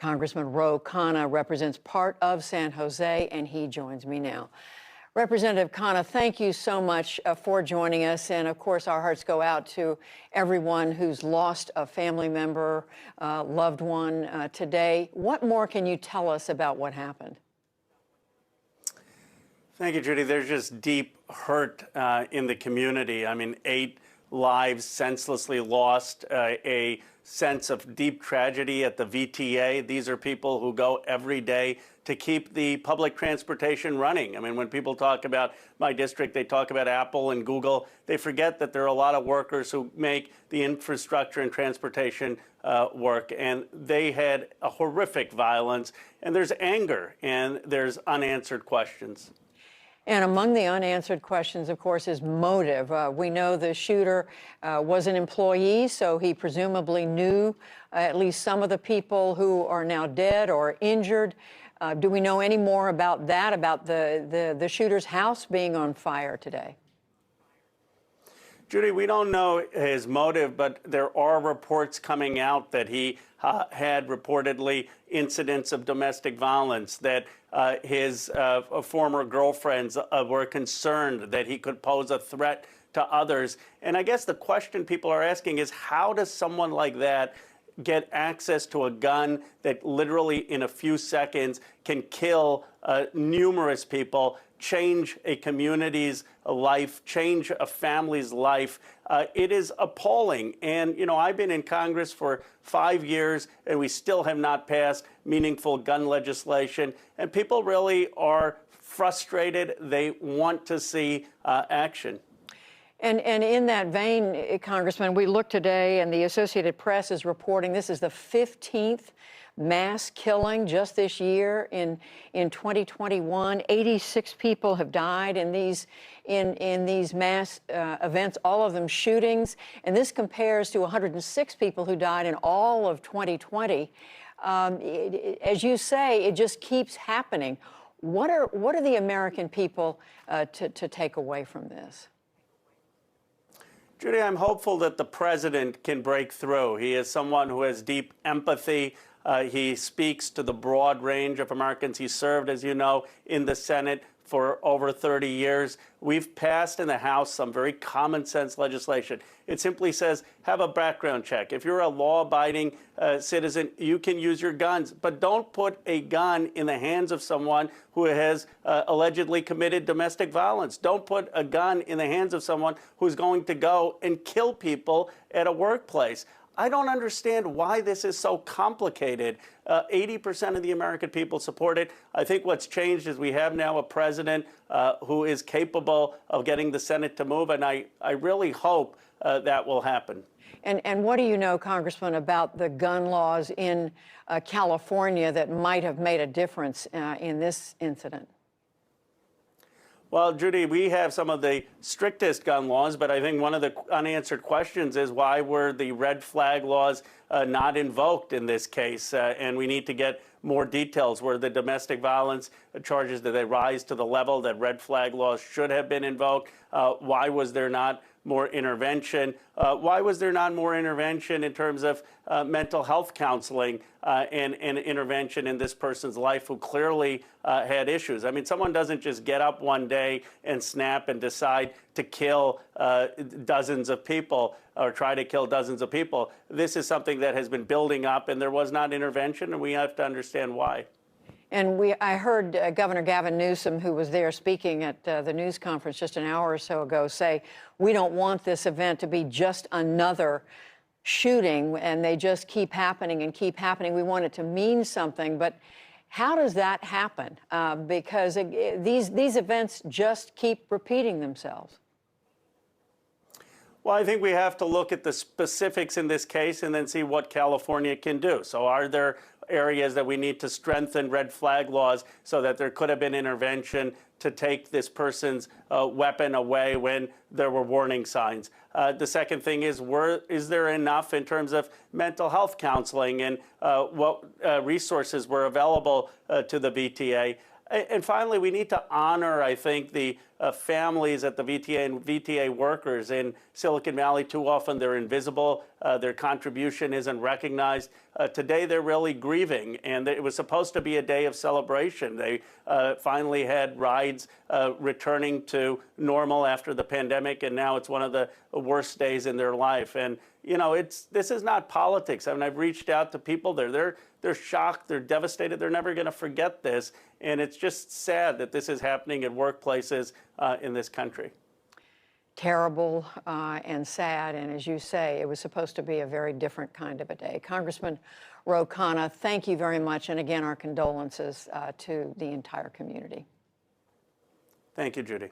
Congressman Khanna represents part of San Jose, and he joins me now. Representative Khanna, thank you so much for joining us. And of course, our hearts go out to everyone who's lost a family member, loved one today. What more can you tell us about what happened? Thank you, Judy. There's just deep hurt in the community. I mean, 8 lives senselessly lost, a sense of deep tragedy at the VTA. These are people who go every day to keep the public transportation running. I mean, when people talk about my district, they talk about Apple and Google. They forget that there are a lot of workers who make the infrastructure and transportation work. And they had a horrific violence. And there's anger and there's unanswered questions. And among the unanswered questions, of course, is motive. We know the shooter was an employee, so he presumably knew at least some of the people who are now dead or injured. Do we know any more about that, about the shooter's house being on fire today? Judy, we don't know his motive, but there are reports coming out that he had reportedly incidents of domestic violence, that his former girlfriends were concerned that he could pose a threat to others. And I guess the question people are asking is, how does someone like that get access to a gun that literally in a few seconds can kill numerous people, change a community's life, change a family's life? It is appalling. And, you know, I've been in Congress for 5 years, and we still have not passed meaningful gun legislation. And people really are frustrated. They want to see action. And in that vein, Congressman, we look today, and the Associated Press is reporting this is the 15th mass killing just this year in 2021. 86 people have died in these mass events, all of them shootings. And this compares to 106 people who died in all of 2020. As you say, it just keeps happening. What are the American people to take away from this? Judy, I'm hopeful that the president can break through. He is someone who has deep empathy. He speaks to the broad range of Americans. He served, as you know, in the Senate for over 30 years. We've passed in the House some very common sense legislation. It simply says, have a background check. If you're a law-abiding citizen, you can use your guns, but don't put a gun in the hands of someone who has allegedly committed domestic violence. Don't put a gun in the hands of someone who's going to go and kill people at a workplace. I don't understand why this is so complicated. 80% of the American people support it. I think what's changed is we have now a president who is capable of getting the Senate to move, and I really hope that will happen. And what do you know, Congressman, about the gun laws in California that might have made a difference in this incident? Well, Judy, we have some of the strictest gun laws, but I think one of the unanswered questions is why were the red flag laws not invoked in this case? And we need to get more details. Were the domestic violence charges, did they rise to the level that red flag laws should have been invoked? Why was there not more intervention? Why was there not more intervention in terms of mental health counseling and intervention in this person's life who clearly had issues? I mean, someone doesn't just get up one day and snap and decide to kill dozens of people or try to kill dozens of people. This is something that has been building up, and there was not intervention, and we have to understand why. And I heard Governor Gavin Newsom, who was there speaking at the news conference just an hour or so ago, say, we don't want this event to be just another shooting, and they just keep happening and keep happening. We want it to mean something. But how does that happen? Because these events just keep repeating themselves. Well, I think we have to look at the specifics in this case and then see what California can do. So are there areas that we need to strengthen red flag laws so that there could have been intervention to take this person's weapon away when there were warning signs? The second thing is there enough in terms of mental health counseling and what resources were available to the VTA? And finally, we need to honor, I think, the families at the VTA and VTA workers in Silicon Valley. Too often they're invisible. Their contribution isn't recognized. Today they're really grieving, and it was supposed to be a day of celebration. They finally had rides returning to normal after the pandemic, and now it's one of the worst days in their life. And you know, this is not politics. I mean, I've reached out to people. They're shocked. They're devastated. They're never going to forget this. And it's just sad that this is happening at workplaces in this country. Terrible and sad. And as you say, it was supposed to be a very different kind of a day. Congressman Khanna, thank you very much. And again, our condolences to the entire community. Thank you, Judy.